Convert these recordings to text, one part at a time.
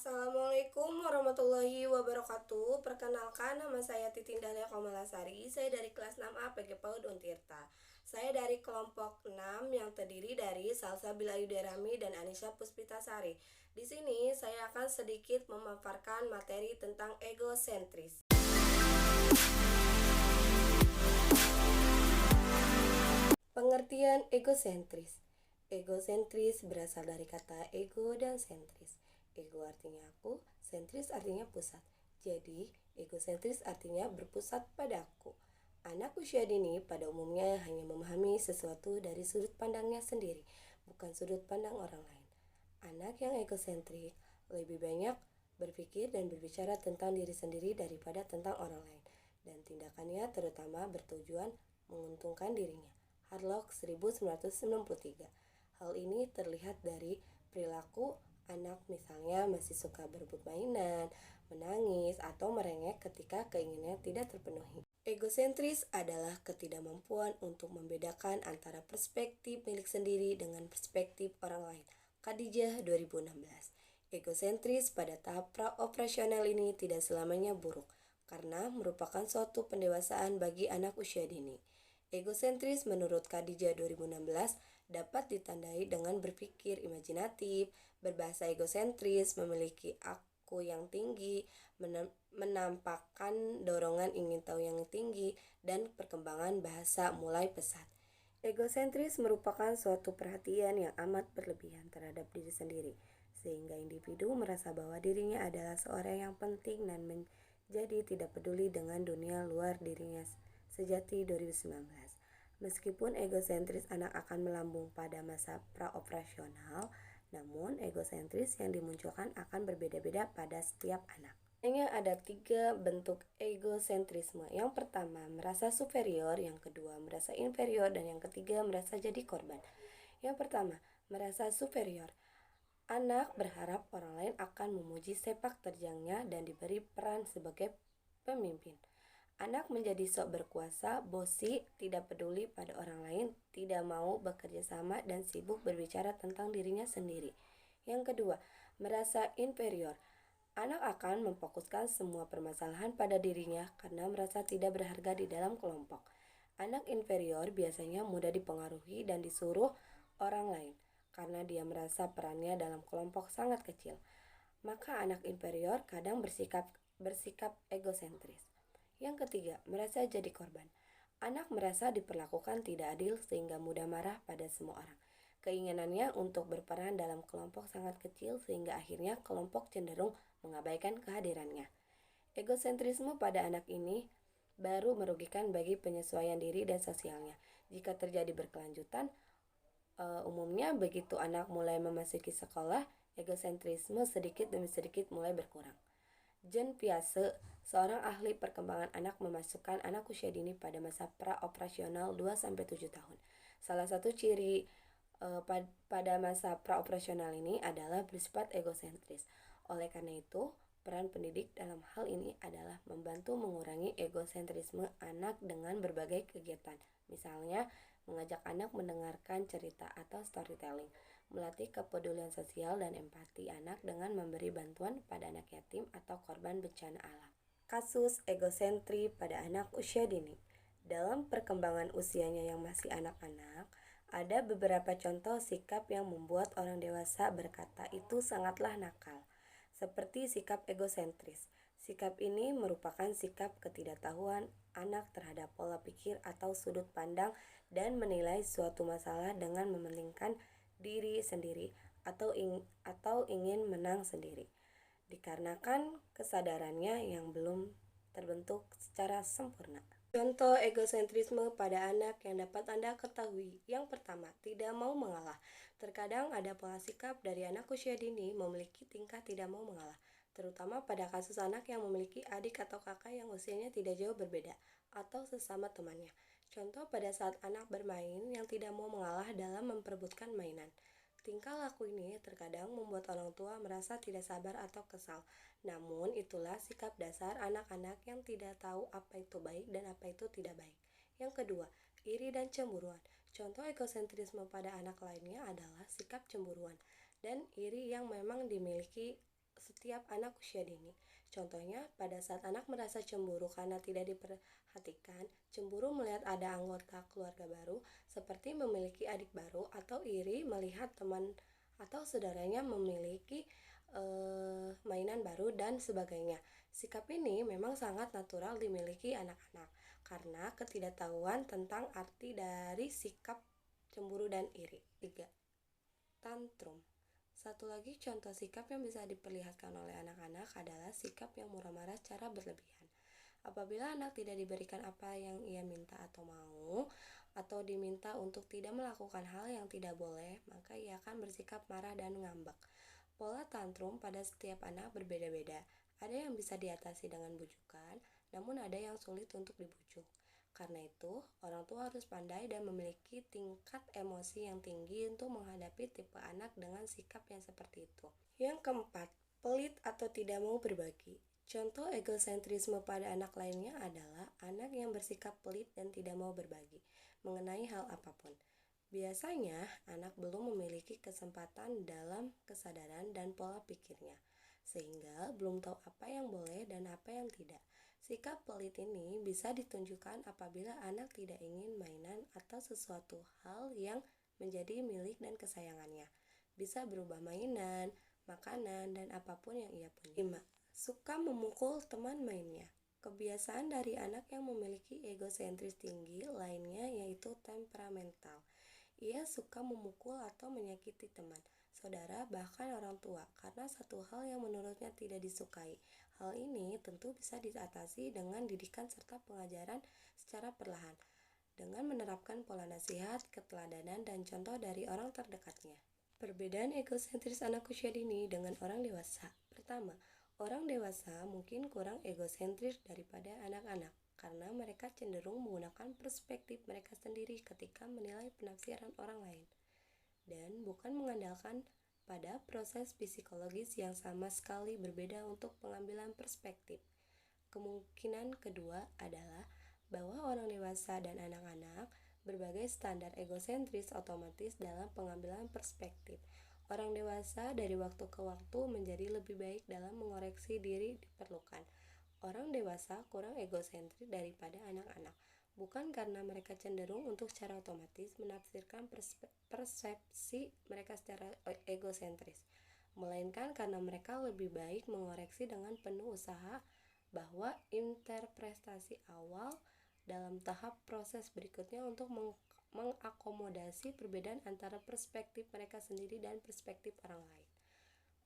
Assalamualaikum warahmatullahi wabarakatuh. Perkenalkan, nama saya Titin Dahlia Komalasari. Saya dari kelas 6A PG PAUD Untirta. Saya dari kelompok 6 yang terdiri dari Salsabila Yuderami dan Anisha Puspitasari. Di sini saya akan sedikit memaparkan materi tentang egosentris. Pengertian egosentris. Egosentris berasal dari kata ego dan sentris. Ego artinya aku, sentris artinya pusat. Jadi, egosentris artinya berpusat pada aku. Anak usia dini pada umumnya hanya memahami sesuatu dari sudut pandangnya sendiri, bukan sudut pandang orang lain. Anak yang egosentrik lebih banyak berpikir dan berbicara tentang diri sendiri daripada tentang orang lain, dan tindakannya terutama bertujuan menguntungkan dirinya. Harlock 1993. Hal ini terlihat dari perilaku anak, misalnya masih suka berebut mainan, menangis, atau merengek ketika keinginannya tidak terpenuhi. Egosentris adalah ketidakmampuan untuk membedakan antara perspektif milik sendiri dengan perspektif orang lain. Khadijah 2016. Egosentris pada tahap pra-operasional ini tidak selamanya buruk, karena merupakan suatu pendewasaan bagi anak usia dini. Egosentris menurut Khadijah 2016 dapat ditandai dengan berpikir imajinatif, berbahasa egosentris, memiliki aku yang tinggi, menampakkan dorongan ingin tahu yang tinggi, dan perkembangan bahasa mulai pesat. Egosentris merupakan suatu perhatian yang amat berlebihan terhadap diri sendiri, sehingga individu merasa bahwa dirinya adalah seorang yang penting dan menjadi tidak peduli dengan dunia luar dirinya. Sejati 2019. Meskipun egosentris anak akan melambung pada masa praoperasional, namun egosentris yang dimunculkan akan berbeda-beda pada setiap anak. Hanya ada 3 bentuk egosentrisme. Yang pertama, merasa superior, yang kedua, merasa inferior, dan yang ketiga, merasa jadi korban. Yang pertama, merasa superior. Anak berharap orang lain akan memuji sepak terjangnya dan diberi peran sebagai pemimpin. Anak menjadi sok berkuasa, bosi, tidak peduli pada orang lain, tidak mau bekerja sama, dan sibuk berbicara tentang dirinya sendiri. Yang kedua, merasa inferior. Anak akan memfokuskan semua permasalahan pada dirinya karena merasa tidak berharga di dalam kelompok. Anak inferior biasanya mudah dipengaruhi dan disuruh orang lain karena dia merasa perannya dalam kelompok sangat kecil. Maka anak inferior kadang bersikap egosentris. Yang ketiga, merasa jadi korban. Anak merasa diperlakukan tidak adil sehingga mudah marah pada semua orang. Keinginannya untuk berperan dalam kelompok sangat kecil sehingga akhirnya kelompok cenderung mengabaikan kehadirannya. Egosentrisme pada anak ini baru merugikan bagi penyesuaian diri dan sosialnya. Jika terjadi berkelanjutan, umumnya begitu anak mulai memasuki sekolah, egosentrisme sedikit demi sedikit mulai berkurang. Jean Piaget, seorang ahli perkembangan anak, memasukkan anak usia dini pada masa pra-operasional 2-7 tahun. Salah satu ciri pada masa pra-operasional ini adalah bersifat egosentris. Oleh karena itu, peran pendidik dalam hal ini adalah membantu mengurangi egosentrisme anak dengan berbagai kegiatan. Misalnya, mengajak anak mendengarkan cerita atau storytelling, melatih kepedulian sosial dan empati anak dengan memberi bantuan pada anak yatim atau korban bencana alam. Kasus egosentri pada anak usia dini. Dalam perkembangan usianya yang masih anak-anak, ada beberapa contoh sikap yang membuat orang dewasa berkata itu sangatlah nakal, seperti sikap egosentris. Sikap ini merupakan sikap ketidaktahuan anak terhadap pola pikir atau sudut pandang dan menilai suatu masalah dengan mementingkan diri sendiri atau ingin menang sendiri, dikarenakan kesadarannya yang belum terbentuk secara sempurna. Contoh egosentrisme pada anak yang dapat Anda ketahui. Yang pertama, tidak mau mengalah. Terkadang ada pola sikap dari anak usia dini memiliki tingkah tidak mau mengalah, terutama pada kasus anak yang memiliki adik atau kakak yang usianya tidak jauh berbeda, atau sesama temannya. Contoh pada saat anak bermain yang tidak mau mengalah dalam memperebutkan mainan. Tingkah laku ini terkadang membuat orang tua merasa tidak sabar atau kesal. Namun itulah sikap dasar anak-anak yang tidak tahu apa itu baik dan apa itu tidak baik. Yang kedua, iri dan cemburuan. Contoh egosentrisme pada anak lainnya adalah sikap cemburuan dan iri yang memang dimiliki setiap anak usia dini. Contohnya, pada saat anak merasa cemburu karena tidak diperhatikan, cemburu melihat ada anggota keluarga baru, seperti memiliki adik baru, atau iri melihat teman atau saudaranya memiliki mainan baru, dan sebagainya. Sikap ini memang sangat natural dimiliki anak-anak, karena ketidaktahuan tentang arti dari sikap cemburu dan iri. 3. Tantrum. Satu lagi contoh sikap yang bisa diperlihatkan oleh anak-anak adalah sikap yang murah-marah secara berlebihan. Apabila anak tidak diberikan apa yang ia minta atau mau, atau diminta untuk tidak melakukan hal yang tidak boleh, maka ia akan bersikap marah dan ngambek. Pola tantrum pada setiap anak berbeda-beda. Ada yang bisa diatasi dengan bujukan, namun ada yang sulit untuk dibujuk. Karena itu, orang tua harus pandai dan memiliki tingkat emosi yang tinggi untuk menghadapi tipe anak dengan sikap yang seperti itu. Yang keempat, pelit atau tidak mau berbagi. Contoh egosentrisme pada anak lainnya adalah anak yang bersikap pelit dan tidak mau berbagi mengenai hal apapun. Biasanya, anak belum memiliki kesempatan dalam kesadaran dan pola pikirnya, sehingga belum tahu apa yang boleh dan apa yang tidak. Sikap pelit ini bisa ditunjukkan apabila anak tidak ingin mainan atau sesuatu hal yang menjadi milik dan kesayangannya. Bisa berubah mainan, makanan, dan apapun yang ia punya. 5. Suka memukul teman mainnya. Kebiasaan dari anak yang memiliki egosentris tinggi lainnya yaitu temperamental. Ia suka memukul atau menyakiti teman, saudara, bahkan orang tua karena satu hal yang menurutnya tidak disukai. Hal ini tentu bisa diatasi dengan didikan serta pengajaran secara perlahan, dengan menerapkan pola nasihat, keteladanan, dan contoh dari orang terdekatnya. Perbedaan egosentris anak usia dini dengan orang dewasa. Pertama, orang dewasa mungkin kurang egosentris daripada anak-anak karena mereka cenderung menggunakan perspektif mereka sendiri ketika menilai penafsiran orang lain dan bukan mengandalkan pada proses psikologis yang sama sekali berbeda untuk pengambilan perspektif. Kemungkinan kedua adalah bahwa orang dewasa dan anak-anak berbagai standar egosentris otomatis dalam pengambilan perspektif. Orang dewasa dari waktu ke waktu menjadi lebih baik dalam mengoreksi diri diperlukan. Orang dewasa kurang egosentris daripada anak-anak, bukan karena mereka cenderung untuk secara otomatis menafsirkan persepsi mereka secara egosentris, melainkan karena mereka lebih baik mengoreksi dengan penuh usaha bahwa interpretasi awal dalam tahap proses berikutnya untuk mengakomodasi perbedaan antara perspektif mereka sendiri dan perspektif orang lain.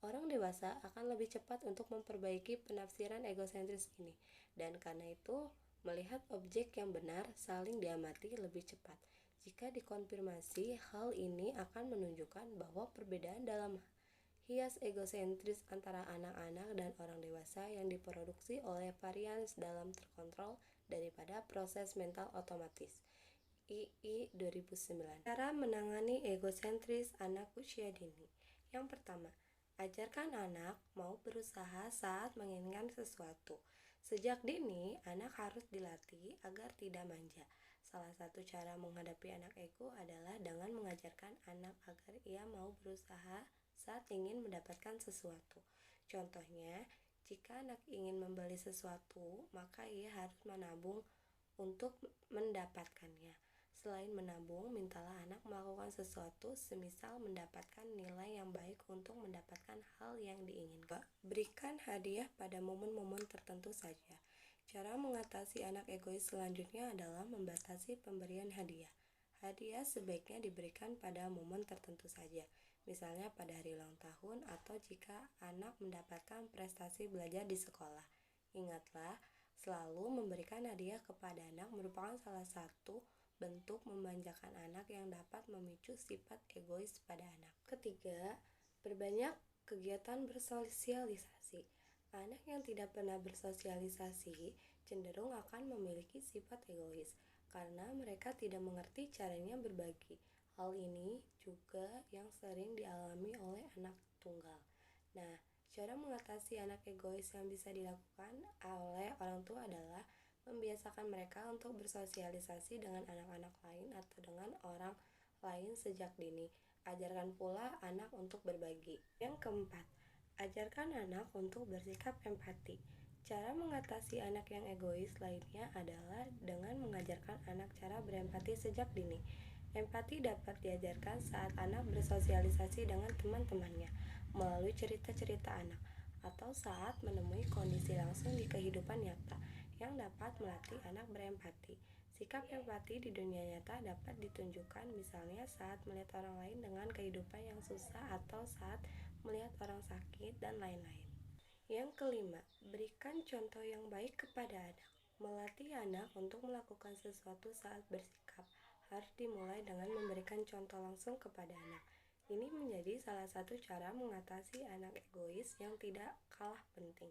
Orang dewasa akan lebih cepat untuk memperbaiki penafsiran egosentris ini, dan karena itu melihat objek yang benar saling diamati lebih cepat. Jika dikonfirmasi, hal ini akan menunjukkan bahwa perbedaan dalam hias egosentris antara anak-anak dan orang dewasa yang diproduksi oleh varian dalam terkontrol daripada proses mental otomatis. II 2009. Cara menangani egosentris anak usia dini. Yang pertama, ajarkan anak mau berusaha saat menginginkan sesuatu. Sejak dini, anak harus dilatih agar tidak manja. Salah satu cara menghadapi anak ego adalah dengan mengajarkan anak agar ia mau berusaha saat ingin mendapatkan sesuatu. Contohnya, jika anak ingin membeli sesuatu, maka ia harus menabung untuk mendapatkannya. Selain menabung, mintalah anak melakukan sesuatu, semisal mendapatkan nilai yang baik untuk mendapatkan hal yang diinginkan. Berikan hadiah pada momen-momen tertentu saja. Cara mengatasi anak egois selanjutnya adalah membatasi pemberian hadiah. Hadiah sebaiknya diberikan pada momen tertentu saja, misalnya pada hari ulang tahun atau jika anak mendapatkan prestasi belajar di sekolah. Ingatlah, selalu memberikan hadiah kepada anak merupakan salah satu bentuk memanjakan anak yang dapat memicu sifat egois pada anak. Ketiga, perbanyak kegiatan bersosialisasi. Anak yang tidak pernah bersosialisasi cenderung akan memiliki sifat egois karena mereka tidak mengerti caranya berbagi. Hal ini juga yang sering dialami oleh anak tunggal. Nah, cara mengatasi anak egois yang bisa dilakukan oleh orang tua adalah membiasakan mereka untuk bersosialisasi dengan anak-anak lain atau dengan orang lain sejak dini. Ajarkan pula anak untuk berbagi. Yang keempat, Ajarkan anak untuk bersikap empati. Cara mengatasi anak yang egois lainnya adalah dengan mengajarkan anak cara berempati sejak dini. Empati dapat diajarkan saat anak bersosialisasi dengan teman-temannya melalui cerita-cerita anak atau saat menemui kondisi langsung di kehidupan nyata yang dapat melatih anak berempati. Sikap empati di dunia nyata dapat ditunjukkan misalnya saat melihat orang lain dengan kehidupan yang susah atau saat melihat orang sakit dan lain-lain. Yang kelima, berikan contoh yang baik kepada anak. Melatih anak untuk melakukan sesuatu saat bersikap harus dimulai dengan memberikan contoh langsung kepada anak. Ini menjadi salah satu cara mengatasi anak egois yang tidak kalah penting.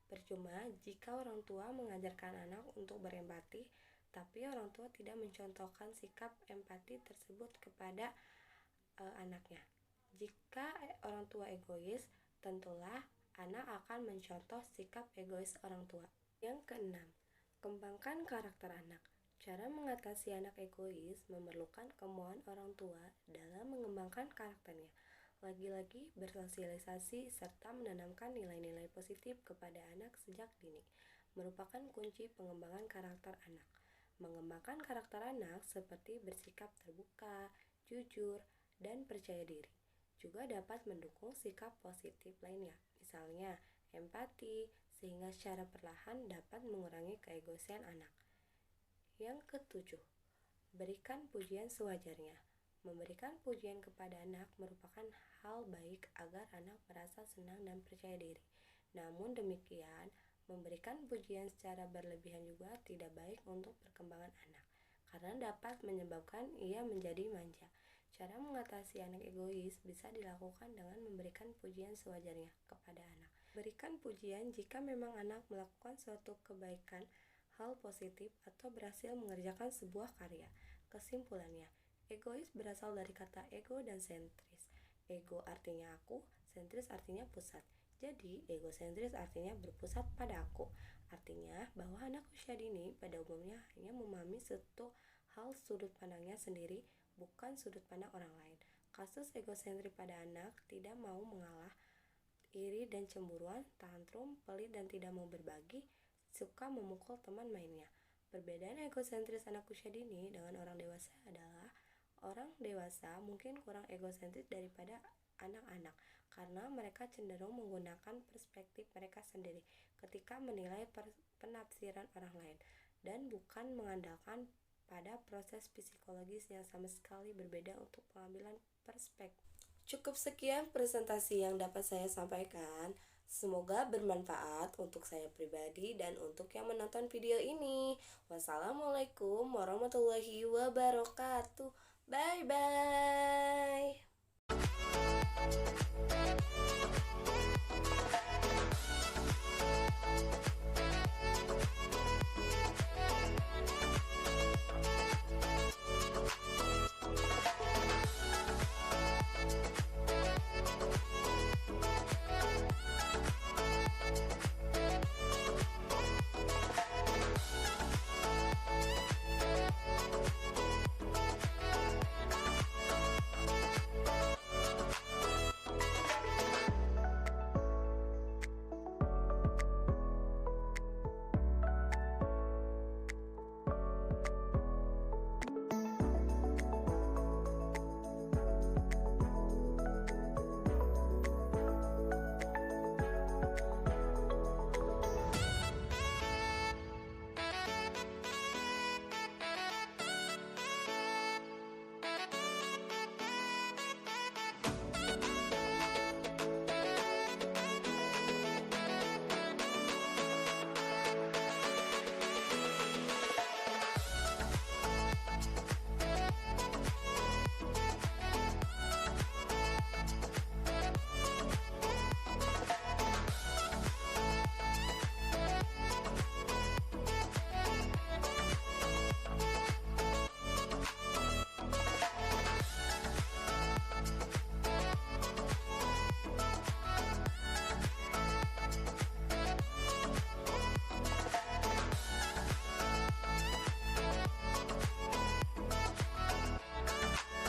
Percuma jika orang tua mengajarkan anak untuk berempati, tapi orang tua tidak mencontohkan sikap empati tersebut kepada anaknya. Jika orang tua egois, tentulah anak akan mencontoh sikap egois orang tua. Yang keenam, kembangkan karakter anak. Cara mengatasi anak egois memerlukan kemauan orang tua dalam mengembangkan karakternya. Lagi-lagi bersosialisasi serta menanamkan nilai-nilai positif kepada anak sejak dini merupakan kunci pengembangan karakter anak. Mengembangkan karakter anak seperti bersikap terbuka, jujur, dan percaya diri juga dapat mendukung sikap positif lainnya, misalnya empati, sehingga secara perlahan dapat mengurangi keegoisan anak. Yang ketujuh, berikan pujian sewajarnya. Memberikan pujian kepada anak merupakan hal baik agar anak merasa senang dan percaya diri. Namun demikian, memberikan pujian secara berlebihan juga tidak baik untuk perkembangan anak, karena dapat menyebabkan ia menjadi manja. Cara mengatasi anak egois bisa dilakukan dengan memberikan pujian sewajarnya kepada anak. Berikan pujian jika memang anak melakukan suatu kebaikan, hal positif, atau berhasil mengerjakan sebuah karya. Kesimpulannya, egois berasal dari kata ego dan sentris. Ego artinya aku, sentris artinya pusat. Jadi, egosentris artinya berpusat pada aku. Artinya bahwa anak usia dini pada umumnya hanya memahami suatu hal sudut pandangnya sendiri, bukan sudut pandang orang lain. Kasus egosentris pada anak tidak mau mengalah, iri dan cemburuan, tantrum, pelit dan tidak mau berbagi, suka memukul teman mainnya. Perbedaan egosentris anak usia dini dengan orang dewasa adalah orang dewasa mungkin kurang egosentris daripada anak-anak karena mereka cenderung menggunakan perspektif mereka sendiri ketika menilai penafsiran orang lain dan bukan mengandalkan pada proses psikologis yang sama sekali berbeda untuk pengambilan perspektif. Cukup sekian presentasi yang dapat saya sampaikan. Semoga bermanfaat untuk saya pribadi dan untuk yang menonton video ini. Wassalamualaikum warahmatullahi wabarakatuh. Bye bye.